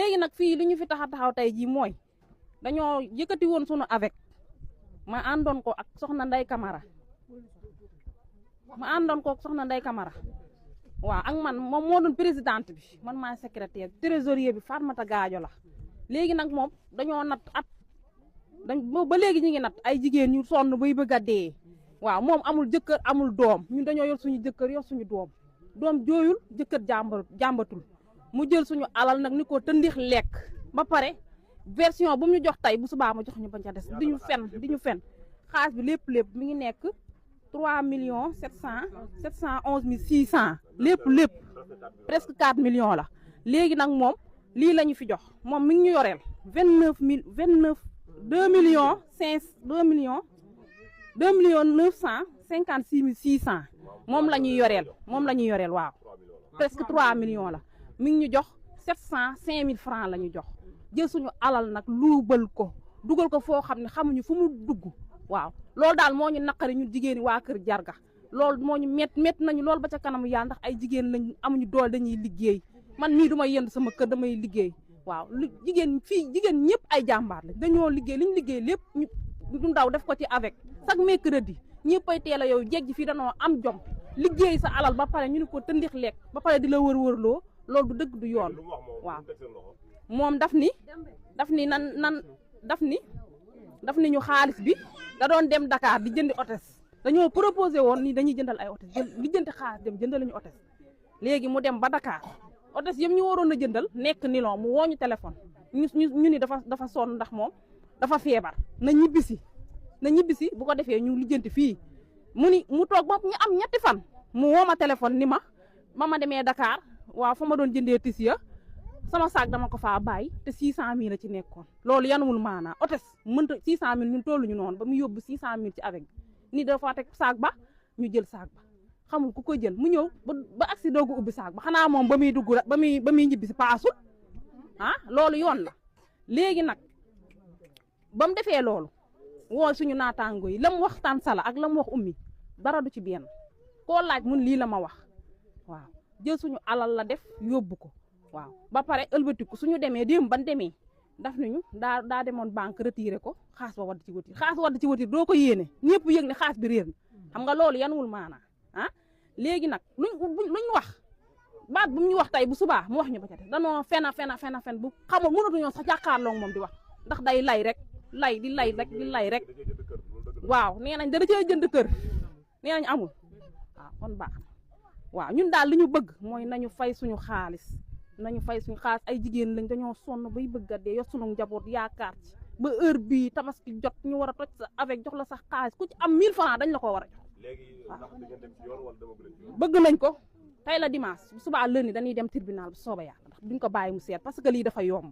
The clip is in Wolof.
léegi nag fii li ñu fi taxaw tey jii mooy dañoo yëkkati woon sunu avec ma àndoon ko ak soxna Ndeye Camara waaw ak man moom moo doon présidente bi man maay secrétaire trésorier bi Fatmata Gaajo la léegi nag moom dañoo nat ba léegi ñu ngi nat ay jigéen ñu sonn bay bëgg a dee waaw moom amul jëkkër amul doom ñun dañoo yor suñu jëkkër yor suñu doom jooyul jëkkër jàmbatul mu jël suñu alal nag ni ko tëndix lekk ba pare version bu mu ñu jox tey bu subaa ma jox ñu bañ ca des di ñu fen xaalis bi lépp mi ngi nekk 3 711 600 lépp presque 4 millions la léegi nag moom lii la ñu fi jox moom mi ngi ñu yoreel 2 millions 956 600 moom la ñuy yoreel waaw presque 3 millions la mi ngi ñu jox 705 000 francs la ñu jox jël suñu alal nag luubal ko dugal ko foo xam ne xamuñu fu mu dugg waaw loolu daal moo ñu naqari ñu jigéen waa kër Jarga loolu moo ñu métti nañu loolu ba ca kanamu yàlla ndax ay jigéen lañ amuñu doole dañuy liggéey man mii du ma yend sama kër damay liggéey waaw jigéen ñëpp ay jàmbaar lañ dañoo liggéey li ñu liggéey lépp du ndaw def ko ci avec chaque mercredi ñëppay teel a yow jeggi fii danoo am jom liggéey sa alal ba pare ñu ne ko tëndix lekk ba pare di la wër-wërloo loolu du dëgg du yoon waaw moom daf ni ñu xaalis bi da doon dem Dakar di jëndi otes dañoo proposé woon ni dañuy jëndal ay otes li jëndi xaalis dem jëndal ñu otes léegi mu dem ba Dakar otes yëpp ñu waroon a jëndal nekk nilon mu woo ñu téléphone ñu ni dafa sonn ndax moom dafa feebar na ñibbisi bu ko defee ñu lijjanti fii mu toog bopp ñu am ñetti fan mu woo ma téléphone ni ma demee Dakar waaw fa ma doon jëndee tis ya sama saak dama ko faa bàyyi te 600 000 la ci nekkoon loolu yanuwul maanaa otes mënta 600 000 ñun tolluñu noonu ba mu yóbbu 600 000 ci avec ni dafa teg saak ba ñu jël saak ba xamul ku ko jël mu ñëw ba agsi doogu ubbi saak ba xanaa moom ba muy dugg ba muy ñibbi si paasul loolu yoon la léegi nag ba mu defee loolu woo suñu naataango yi la mu wax tan sala ak la mu wax ummi dara du ci benn koo laaj mun lii la ma wax waaw jël suñu alal la def yóbbu ko waaw ba pare ëlbatiku suñu demee ban demee daf nañu daa demoon banque retiré ko xaas ba wadd ci wëtir doo ko yéene ñëpp yëg ne xaas bi réer na xam nga loolu yanuwul maanaa léegi nag luñ wax baat bu mu ñu wax tey bu subaa mu wax ñu ba ca te danoo fen bu xamul mënatuñoo sax jàkkaarloo moom di wax ndax day lay rek di lay rek waaw nee nañ dana cee jënd kër nee nañ amul waaw kon baax na waaw ñun daal li ñu bëgg mooy nañu fay suñu xaalis ay jigéen lañ dañoo sonn bay bëgg a dee yor suñu njaboot yaakaar ci ba heure bii tabaski jot ñu war a toj sa avec jox la sax xaalis ku ci am 1000 francs dañ la ko war a jox bëgg nañ ko tey la dimanche bu subaa lundi dañuy dem tribunal bu sooba yàlla ndax duñ ko bàyyi mu seet parce que lii dafa yomb